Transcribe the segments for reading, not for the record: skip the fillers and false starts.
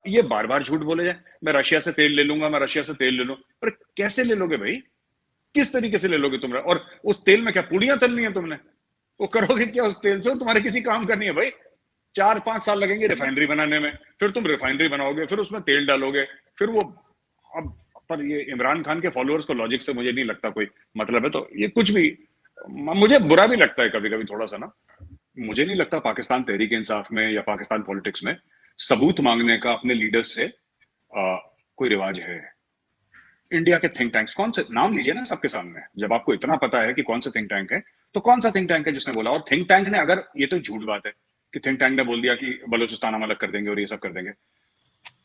ये बार बार झूठ बोले जाए, मैं रशिया से तेल ले लूंगा, मैं रशिया से तेल ले लूं, पर कैसे ले लोगे भाई? किस तरीके से ले लोगे तुम? और उस तेल में क्या पूड़ियां तलनी है तुमने? वो करोगे क्या उस तेल से? वो तुम्हारे किसी काम का नहीं है भाई। 4-5 साल लगेंगे रिफाइनरी बनाने में, फिर तुम रिफाइनरी बनाओगे, फिर उसमें तेल डालोगे, फिर वो। अब पर ये इमरान खान के फॉलोअर्स को लॉजिक से मुझे नहीं लगता कोई मतलब है, तो ये कुछ भी। मुझे बुरा भी लगता है कभी कभी थोड़ा सा ना। मुझे नहीं लगता पाकिस्तान तहरीक इंसाफ में या पाकिस्तान पॉलिटिक्स में सबूत मांगने का अपने लीडर्स से कोई रिवाज है। इंडिया के थिंक टैंक्स कौन से नाम लीजिए ना सबके सामने, जब आपको इतना पता है कि कौन सा थिंक टैंक है, तो कौन सा थिंक टैंक है जिसने बोला? और थिंक टैंक ने, अगर ये तो झूठ बात है कि थिंक टैंक ने बोल दिया कि बलूचिस्तान हम अलग कर देंगे और ये सब कर देंगे।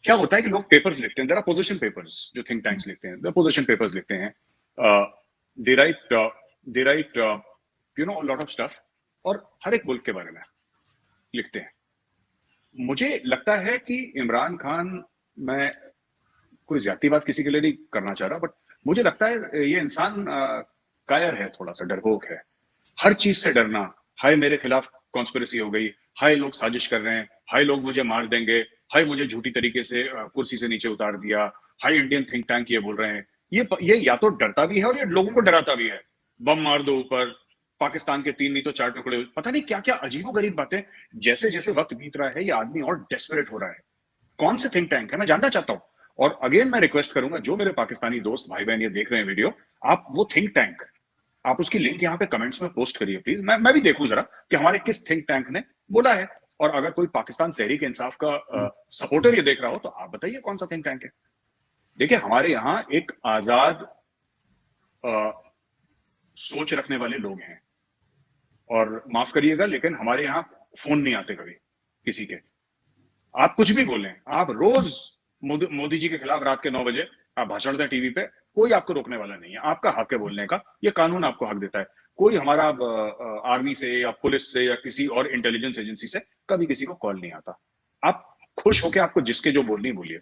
क्या होता है कि लोग पेपर्स लिखते हैं, देयर आर पोजीशन पेपर्स जो थिंक टैंक्स लिखते हैं, पोजीशन पेपर्स लिखते हैं। They write they write lot of stuff, और हर एक मुल्क के बारे में लिखते हैं। मुझे लगता है कि इमरान खान, मैं कोई ज्यादा बात किसी के लिए नहीं करना चाह रहा, बट मुझे लगता है ये इंसान कायर है, थोड़ा सा डरपोक है। हर चीज से डरना। हाय मेरे खिलाफ कॉन्स्पिरेसी हो गई, हाय लोग साजिश कर रहे हैं, हाय लोग मुझे मार देंगे, हाय मुझे झूठी तरीके से कुर्सी से नीचे उतार दिया, हाय इंडियन थिंक टैंक ये बोल रहे हैं। ये या तो डरता भी है और ये लोगों को डराता भी है। बम मार दो ऊपर, पाकिस्तान के 3 नहीं तो 4 टुकड़े, पता नहीं क्या क्या अजीबो गरीब बातें। जैसे जैसे वक्त बीत रहा है ये आदमी और डेस्परेट हो रहा है। कौन से थिंक टैंक है, मैं जानना चाहता हूं। और अगेन मैं रिक्वेस्ट करूंगा, जो मेरे पाकिस्तानी दोस्त भाई बहन ये देख रहे हैं वीडियो, आप वो थिंक टैंक, आप उसकी लिंक यहाँ पे कमेंट्स में पोस्ट करिए प्लीज। मैं भी देखूं जरा कि हमारे किस थिंक टैंक ने बोला है। और अगर कोई पाकिस्तान तहरीक इंसाफ का सपोर्टर ये देख रहा हो तो आप बताइए कौन सा थिंक टैंक है। देखिए, हमारे यहाँ एक आजाद सोच रखने वाले लोग हैं, और माफ करिएगा लेकिन हमारे यहाँ फोन नहीं आते कभी किसी के। आप कुछ भी बोलें, आप रोज मोदी जी के खिलाफ रात के 9 बजे आप भाषण दें टीवी पे, कोई आपको रोकने वाला नहीं है। आपका हक है बोलने का, ये कानून आपको हक देता है। कोई हमारा आर्मी से या पुलिस से या किसी और इंटेलिजेंस एजेंसी से कभी किसी को कॉल नहीं आता। आप खुश होके आपको जिसके जो बोलनी बोलिए।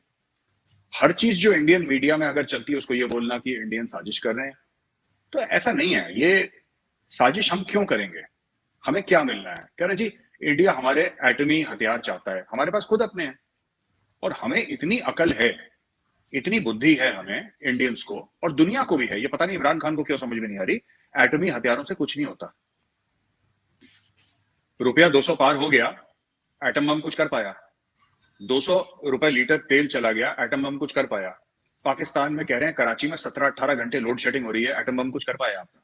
हर चीज जो इंडियन मीडिया में अगर चलती है उसको ये बोलना कि इंडियन साजिश कर रहे हैं, तो ऐसा नहीं है। ये साजिश हम क्यों करेंगे? हमें क्या मिलना है? कह रहे जी इंडिया हमारे एटमी हथियार चाहता है, हमारे पास खुद अपने हैं। और हमें इतनी अकल है, इतनी बुद्धि है हमें इंडियंस को, और दुनिया को भी है। ये पता नहीं इमरान खान को क्यों समझ में नहीं आ रही। एटमी हथियारों से कुछ नहीं होता। रुपया 200 पार हो गया, एटम बम कुछ कर पाया? 200 रुपए लीटर तेल चला गया, एटम बम कुछ कर पाया? पाकिस्तान में कह रहे हैं कराची में 17-18 घंटे लोड शेडिंग हो रही है, एटम बम कुछ कर पाया आपने?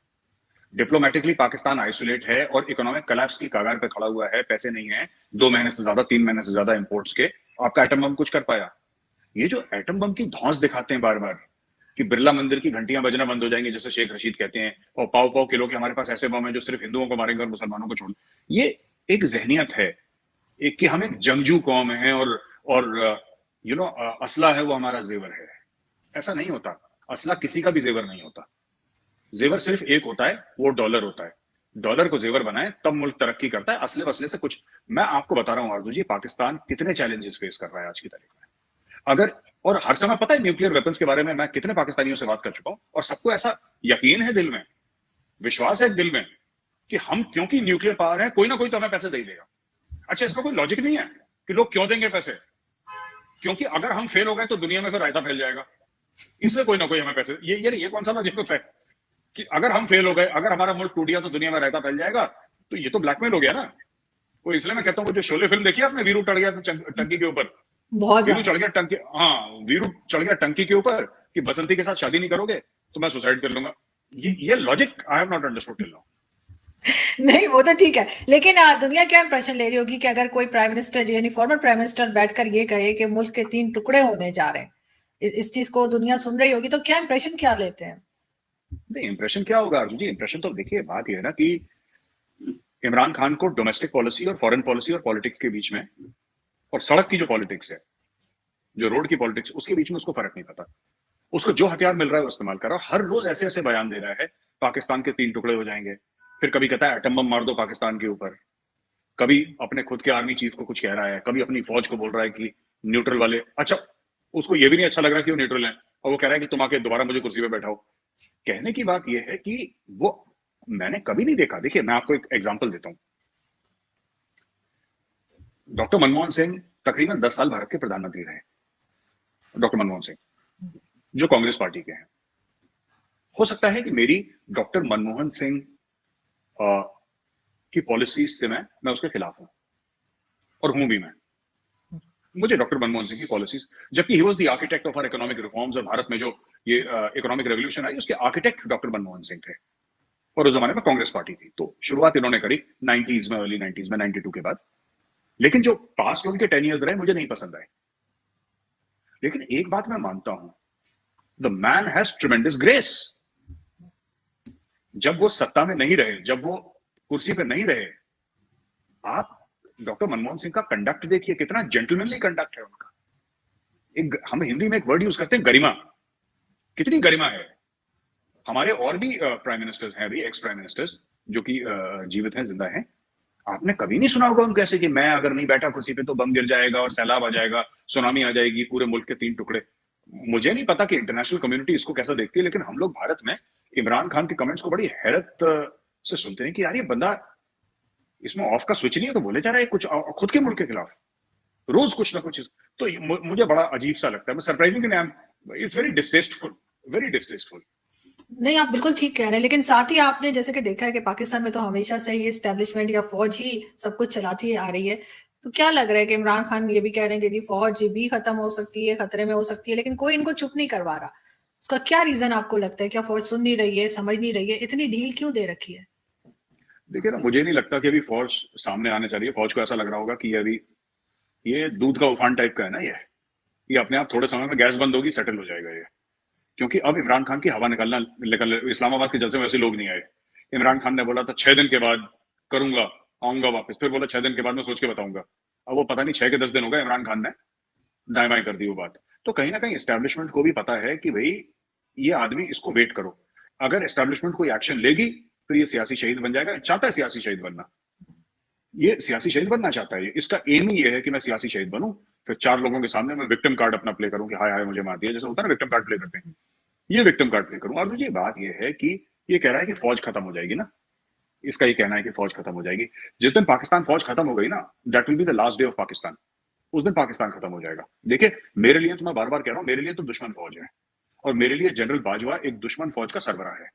डिप्लोमेटिकली पाकिस्तान आइसोलेट है और इकोनॉमिक कोलैप्स की कगार पे खड़ा हुआ है, पैसे नहीं है 2 महीने से ज्यादा, 3 महीने से ज्यादा इंपोर्ट्स के। आपका एटम बम कुछ कर पाया? ये जो एटम बम की धौंस दिखाते हैं बार बार कि बिरला मंदिर की घंटियां बजना बंद हो जाएंगी जैसे शेख रशीद कहते हैं, और पाव पाव किलो के हमारे पास ऐसे बम है जो सिर्फ हिंदुओं को मारेंगे और मुसलमानों को छोड़, ये एक जहनियत है, एक कि हम एक जंगजू कौम है, और असला है वो हमारा जेवर है। ऐसा नहीं होता। असला किसी का भी जेवर नहीं होता। जेवर सिर्फ एक होता है, वो डॉलर होता है। डॉलर को जेवर बनाए तब मुल्क तरक्की करता है, असले वसले से कुछ। मैं आपको बता रहा हूं आरजू जी, पाकिस्तान कितने चैलेंजेस फेस कर रहा है आज की तारीख में। अगर, और हर समय पता है न्यूक्लियर वेपन्स के बारे में मैं कितने पाकिस्तानियों से बात कर चुका हूं, और सबको ऐसा यकीन है दिल में, विश्वास है दिल में कि हम क्योंकि न्यूक्लियर पावर है, कोई ना कोई तो हमें पैसे दे देगा। अच्छा, इसका कोई लॉजिक नहीं है कि लोग क्यों देंगे पैसे? क्योंकि अगर हम फेल हो गए तो दुनिया में फिर रायता फैल जाएगा, इसलिए कोई ना कोई हमें पैसे। ये कौन सा लॉजिक है कि अगर हम फेल हो गए, अगर हमारा मुल्क टूट गया तो दुनिया में रायता फैल जाएगा? तो ये तो ब्लैकमेल हो गया ना। वो इसलिए मैं कहता हूँ, जो शोले फिल्म देखी आपने, वीरू चढ़ गया टंकी के ऊपर, बहुत वीरू बार। चढ़ गया टंकी, हाँ, वीरू चढ़ गया टंकी के ऊपर कि बसंती के साथ शादी नहीं करोगे तो मैं सुसाइड कर लूंगा। ये logic I have not understood till now. नहीं, वो तो ठीक है, लेकिन दुनिया क्या इंप्रेशन ले रही होगी कि अगर कोई प्राइम मिनिस्टर यानी फॉर्मर प्राइम मिनिस्टर बैठकर ये कहे कि मुल्क के 3 टुकड़े होने जा रहे हैं, इस चीज को दुनिया सुन रही होगी, तो क्या इंप्रेशन क्या लेते हैं? नहीं, इंप्रेशन क्या होगा अर्जुन जी? इंप्रेशन तो देखिए, बात ये है ना कि इमरान खान को डोमेस्टिक पॉलिसी और फॉरेन पॉलिसी और पॉलिटिक्स के बीच में, और सड़क की जो पॉलिटिक्स है, जो रोड की पॉलिटिक्स, उसके बीच में उसको फर्क नहीं पता। उसको जो हथियार मिल रहा है वो इस्तेमाल कर रहा है। हर रोज ऐसे ऐसे बयान दे रहा है, पाकिस्तान के 3 टुकड़े हो जाएंगे, फिर कभी कहता है एटम बम मार दो पाकिस्तान के ऊपर, कभी अपने खुद के आर्मी चीफ को कुछ कह रहा है, कभी अपनी फौज को बोल रहा है कि न्यूट्रल वाले। अच्छा, उसको ये भी नहीं अच्छा लग रहा कि वो न्यूट्रल है, और वो कह रहा है कि तुम आके दोबारा मुझे कुर्सी पे बैठाओ। कहने की बात यह है कि वो, मैंने कभी नहीं देखा। देखिए, मैं आपको एक एग्जांपल देता हूं। डॉक्टर मनमोहन सिंह तकरीबन 10 साल भारत के प्रधानमंत्री रहे। डॉक्टर मनमोहन सिंह, जो कांग्रेस पार्टी के हैं। हो सकता है कि मेरी डॉक्टर मनमोहन सिंह की पॉलिसीज से मैं उसके खिलाफ हूं, और हूं भी मैं। मुझे डॉक्टर मनमोहन सिंह की पॉलिसीज, जबकि he was the architect of our economic reforms, और भारत में जो ये इकोनॉमिक रेवोल्यूशन आई उसके आर्किटेक्ट डॉक्टर मनमोहन सिंह थे, और उस जमाने में कांग्रेस पार्टी थी। तो शुरुआत इन्होंने करी 90s में, अर्ली 90s में, 92 के बाद। लेकिन जो पास्ट उनके 10 ईयर्स रहे मुझे नहीं पसंद आए। लेकिन एक बात मैं मानता हूं, the man has tremendous grace. जब वो सत्ता में नहीं रहे, जब वो कुर्सी पर नहीं रहे, आप डॉक्टर मनमोहन सिंह का कंडक्ट देखिए, कितना जेंटलमैनली कंडक्ट है उनका। हम हिंदी में एक वर्ड यूज करते हैं, गरिमा। कितनी गरिमा है। हमारे और भी प्राइम मिनिस्टर्स हैं, अभी एक्स प्राइम मिनिस्टर्स, जो कि जीवित हैं, जिंदा हैं। आपने कभी नहीं सुना होगा उनको ऐसे कि मैं अगर नहीं बैठा कुर्सी पे तो बम गिर जाएगा और सैलाब आ जाएगा, सुनामी आ जाएगी, पूरे मुल्क के 3 टुकड़े। मुझे नहीं पता कि इंटरनेशनल कम्युनिटी इसको कैसा देखती है, लेकिन हम लोग भारत में इमरान खान के कमेंट्स को बड़ी हैरत से सुनते हैं कि यार ये बंदा, इसमें ऑफ का स्विच नहीं है तो बोले जा रहा है कुछ खुद के मुल्क के खिलाफ, रोज कुछ ना कुछ। तो मुझे बड़ा अजीब सा लगता है। मैं surprising it's very distasteful, very distasteful. नहीं, आप बिल्कुल ठीक कह रहे हैं, लेकिन साथ ही आपने जैसे कि देखा है कि पाकिस्तान में तो हमेशा से ही एस्टेब्लिशमेंट या फौज ही सब कुछ चलाती आ रही है। तो क्या लग रहा है कि इमरान खान ये भी कह रहे हैं कि जी फौज भी खत्म हो सकती है, खतरे में हो सकती है, लेकिन कोई इनको चुप नहीं करवा रहा। उसका क्या रीजन आपको लगता है? क्या फौज सुन नहीं रही है, समझ नहीं रही है, इतनी ढील क्यों दे रखी है? देखिए ना, मुझे नहीं लगता कि अभी फौज सामने आने चाहिए। फौज को ऐसा लग रहा होगा कि अभी ये दूध का उफान टाइप का है ना, ये अपने आप थोड़े समय में गैस बंद होगी, सेटल हो जाएगा ये। क्योंकि अब इमरान खान की हवा निकल इस्लामाबाद के जलसे में ऐसे लोग नहीं आए। इमरान खान ने बोला था 6 दिन के बाद करूंगा, आऊंगा वापस, फिर बोला 6 दिन के बाद मैं सोच के बताऊंगा। अब वो पता नहीं 6 के 10 दिन होगा, इमरान खान ने दाएं बाएं कर दी वो बात। तो कहीं ना कहीं एस्टेब्लिशमेंट को भी पता है कि भाई ये आदमी, इसको वेट करो। अगर एस्टेब्लिशमेंट कोई एक्शन लेगी फिर ये सियासी शहीद बन जाएगा। चाहता है सियासी शहीद बनना, ये सियासी शहीद बनना चाहता है। इसका एम ही ये है कि मैं सियासी शहीद बनूं, फिर 4 लोगों के सामने मैं विक्टिम कार्ड अपना प्ले करूं कि हाय हाय मुझे मार दिया, जैसे होता है ना विक्टिम कार्ड प्ले करते हैं, ये विक्टिम कार्ड प्ले करूं। और मुझे बात ये है कि ये कह रहा है कि फौज खत्म हो जाएगी ना, इसका ये कहना है कि फौज खत्म हो जाएगी। जिस दिन पाकिस्तान फौज खत्म हो गई ना, that will be the last day of Pakistan. उस दिन पाकिस्तान खत्म हो जाएगा। देखिए, मेरे लिए तो, मैं बार बार कह रहा हूं, मेरे लिए तो दुश्मन फौज है, और मेरे लिए जनरल बाजवा एक दुश्मन फौज का सरबराह है।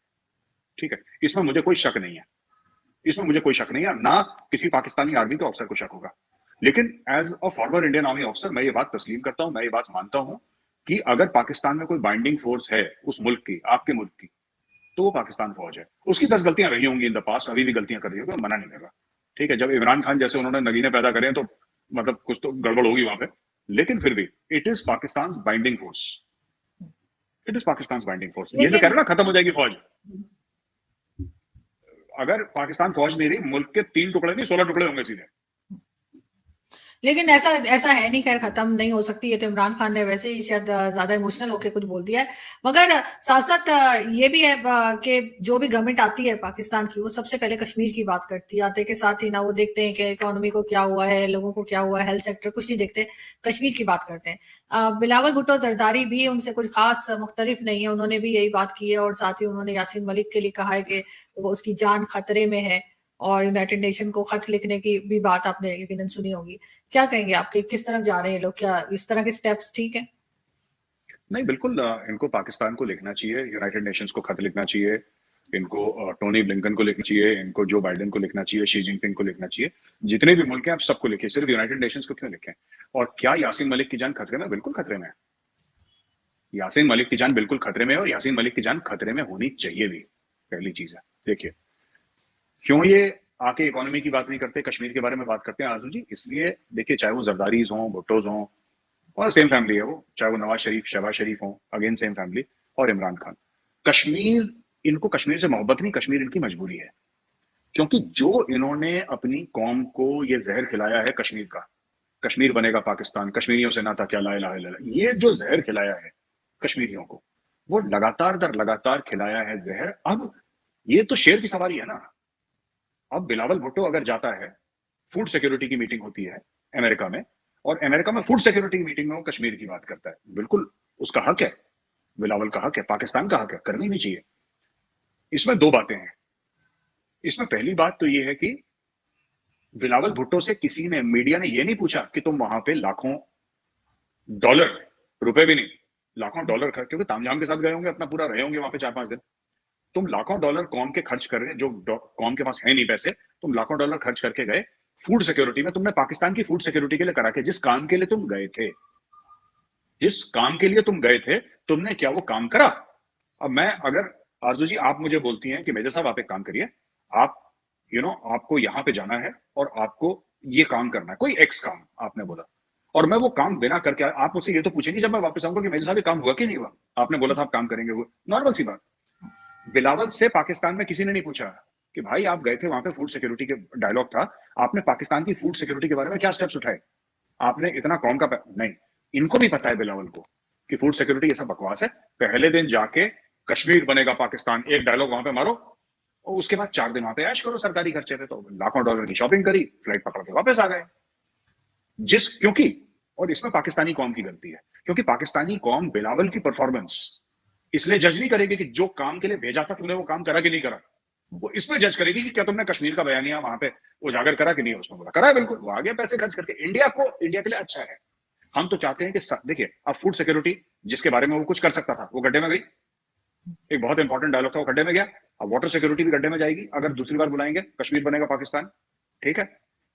ठीक है, इसमें मुझे कोई शक नहीं है, इसमें मुझे कोई शक नहीं है, ना किसी पाकिस्तानी आर्मी के ऑफिसर को शक होगा। लेकिन as a former Indian army officer मैं ये बात तस्लीम करता हूं, मैं ये बात मानता हूं कि अगर पाकिस्तान में कोई बाइंडिंग फोर्स है उस मुल्क की, आपके मुल्क की, तो वो पाकिस्तान फौज है। उसकी 10 गलतियां रही होंगी इन द पास्ट, अभी भी गलतियां कर रही होगी, मना नहीं कर रहा। ठीक है, जब इमरान खान जैसे उन्होंने नगीने पैदा करे तो मतलब कुछ तो गड़बड़ होगी वहां पे, लेकिन फिर भी it is Pakistan binding force, it is Pakistan binding force. ये जो कह रहे ना खत्म हो जाएगी फौज, अगर पाकिस्तान फौज नहीं रही, मुल्क के 3 टुकड़े नहीं 16 टुकड़े होंगे सीधे। लेकिन ऐसा ऐसा है नहीं, खैर खत्म नहीं हो सकती। ये तो इमरान खान ने वैसे ही शायद ज्यादा इमोशनल होकर कुछ बोल दिया है। मगर साथ साथ ये भी है कि जो भी गवर्नमेंट आती है पाकिस्तान की, वो सबसे पहले कश्मीर की बात करती है। आते के साथ ही ना वो देखते हैं कि इकोनॉमी को क्या हुआ है, लोगों को क्या हुआ है, हेल्थ सेक्टर कुछ नहीं देखते, कश्मीर की बात करते हैं। बिलावल भुट्टो जरदारी भी उनसे कुछ खास मुख्तलिफ नहीं है, उन्होंने भी यही बात की है। और साथ ही उन्होंने यासीन मलिक के लिए कहा है कि उसकी जान खतरे में है, और यूनाइटेड नेशन को खत लिखने की भी बात आपने यकीनन सुनी होगी। क्या कहेंगे आपके, किस तरफ जा रहे हैं लोग? क्या इस तरह के स्टेप्स ठीक है? नहीं, बिल्कुल इनको पाकिस्तान को लिखना चाहिए, यूनाइटेड नेशंस को खत लिखना चाहिए, इनको टोनी ब्लिंकन को लिखना चाहिए, इनको जो बाइडेन को लिखना चाहिए, शी जिनपिंग को लिखना चाहिए, जितने भी मुल्क हैं आप सबको लिखिए, सिर्फ यूनाइटेड नेशंस को क्यों लिखें। और क्या यासीन मलिक की जान खतरे में? बिल्कुल खतरे में है। यासीन मलिक की जान बिल्कुल खतरे में है, और यासीन मलिक की जान खतरे में होनी चाहिए भी, पहली चीज है। देखिए, क्यों ये आके इकोनॉमी की बात नहीं करते, कश्मीर के बारे में बात करते हैं आजू जी? इसलिए देखिए, चाहे वो जरदारीज हों, भुट्टोज हों, और सेम फैमिली है वो, चाहे वो नवाज शरीफ, शहबाज शरीफ हों, अगेन सेम फैमिली, और इमरान खान। कश्मीर, इनको कश्मीर से मोहब्बत नहीं, कश्मीर इनकी मजबूरी है। क्योंकि जो इन्होंने अपनी कौम को ये जहर खिलाया है कश्मीर का, कश्मीर बनेगा पाकिस्तान, कश्मीरियों से नाता क्या, ला इलाहा इल्लल्लाह, ये जो जहर खिलाया है कश्मीरियों को, वो लगातार दर लगातार खिलाया है जहर। अब ये तो शेर की सवारी है ना। अब बिलावल भुट्टो अगर जाता है, फूड सिक्योरिटी की मीटिंग होती है अमेरिका में, और अमेरिका में फूड सिक्योरिटी की मीटिंग में वो कश्मीर की बात करता है, बिल्कुल उसका हक है, बिलावल का हक है, पाकिस्तान का हक है, करनी भी चाहिए। इसमें 2 बातें हैं। इसमें पहली बात तो ये है कि बिलावल भुट्टो से किसी ने, मीडिया ने ये नहीं पूछा कि तुम वहां पे लाखों डॉलर रुपए भी नहीं, लाखों डॉलर खर्च, क्योंकि तामझाम के साथ गए होंगे, अपना पूरा रहे होंगे वहां पे 4-5 दिन। तुम लाखों डॉलर कौम के खर्च कर रहे हैं, जो कौम के पास है नहीं पैसे, तुम लाखों डॉलर खर्च करके गए फूड सिक्योरिटी में। तुमने पाकिस्तान की फूड सिक्योरिटी के लिए करा के, जिस काम के लिए तुम गए थे, जिस काम के लिए तुम गए थे, तुमने क्या वो काम करा? अब मैं अगर, आरजू जी आप मुझे बोलती हैं कि मेजर साहब आप एक काम करिए, आप आपको यहां पे जाना है और आपको ये काम करना है, कोई एक्स काम आपने बोला, और मैं वो काम बिना करके, आप मुझसे ये तो पूछेंगे जब मैं वापस आऊंगा कि मेजर साहब ये काम हुआ कि नहीं हुआ, आपने बोला था आप काम करेंगे, वो नॉर्मल सी बात। बिलावल से पाकिस्तान में किसी ने नहीं पूछा कि भाई आप गए थे वहां पे, फूड सिक्योरिटी के डायलॉग था, आपने पाकिस्तान की फूड सिक्योरिटी के बारे में क्या स्टेप्स उठाए, आपने इतना कौम का नहीं। इनको भी पता है बिलावल को कि फूड सिक्योरिटी ये सब बकवास है। पहले दिन जाके कश्मीर बनेगा पाकिस्तान, एक डायलॉग वहां पे मारो, और उसके बाद 4 दिन वहां पे ऐश करो सरकारी खर्चे पे। तो लाखों डॉलर की शॉपिंग करी, फ्लाइट पकड़ के वापस आ गए। क्योंकि, और इसमें पाकिस्तानी कौम की गलती है, क्योंकि पाकिस्तानी कौम बिलावल की परफॉर्मेंस इसलिए जज नहीं करेगी कि जो काम के लिए भेजा था तूने वो काम करा कि नहीं करा, वो इसमें जज करेगी कि क्या तुमने कश्मीर का बयानिया वहां पे उजागर करा कि नहीं। उसमें बोला करा है, बिल्कुल, वो आगे पैसे खर्च करके इंडिया के लिए अच्छा है। हम तो चाहते हैं कि देखिए, अब फूड सिक्योरिटी जिसके बारे में वो कुछ कर सकता था, वो गड्ढे में गई, एक बहुत इंपॉर्टेंट डायलॉग था, वो गड्ढे में गया। अब वाटर सिक्योरिटी भी गड्ढे में जाएगी अगर दूसरी बार बुलाएंगे, कश्मीर बनेगा पाकिस्तान, ठीक है।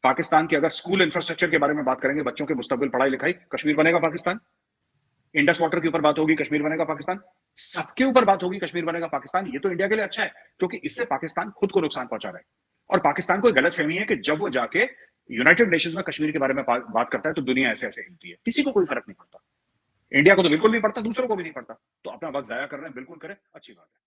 पाकिस्तान की अगर स्कूल इंफ्रास्ट्रक्चर के बारे में बात करेंगे, बच्चों के मुस्तकबिल पढ़ाई लिखाई, कश्मीर बनेगा पाकिस्तान। इंडस वाटर के ऊपर बात होगी, कश्मीर बनेगा पाकिस्तान। सबके ऊपर बात होगी, कश्मीर बनेगा पाकिस्तान। ये तो इंडिया के लिए अच्छा है, क्योंकि इससे पाकिस्तान खुद को नुकसान पहुंचा रहा है। और पाकिस्तान को गलत फहमी है कि जब वो जाके यूनाइटेड नेशंस में कश्मीर के बारे में बात करता है तो दुनिया ऐसे ऐसे हिलती है। किसी को कोई फर्क नहीं पड़ता, इंडिया को तो बिल्कुल नहीं पड़ता, दूसरों को भी नहीं पड़ता। तो अपना वक्त जाया कर रहे हैं, बिल्कुल करें, अच्छी बात है।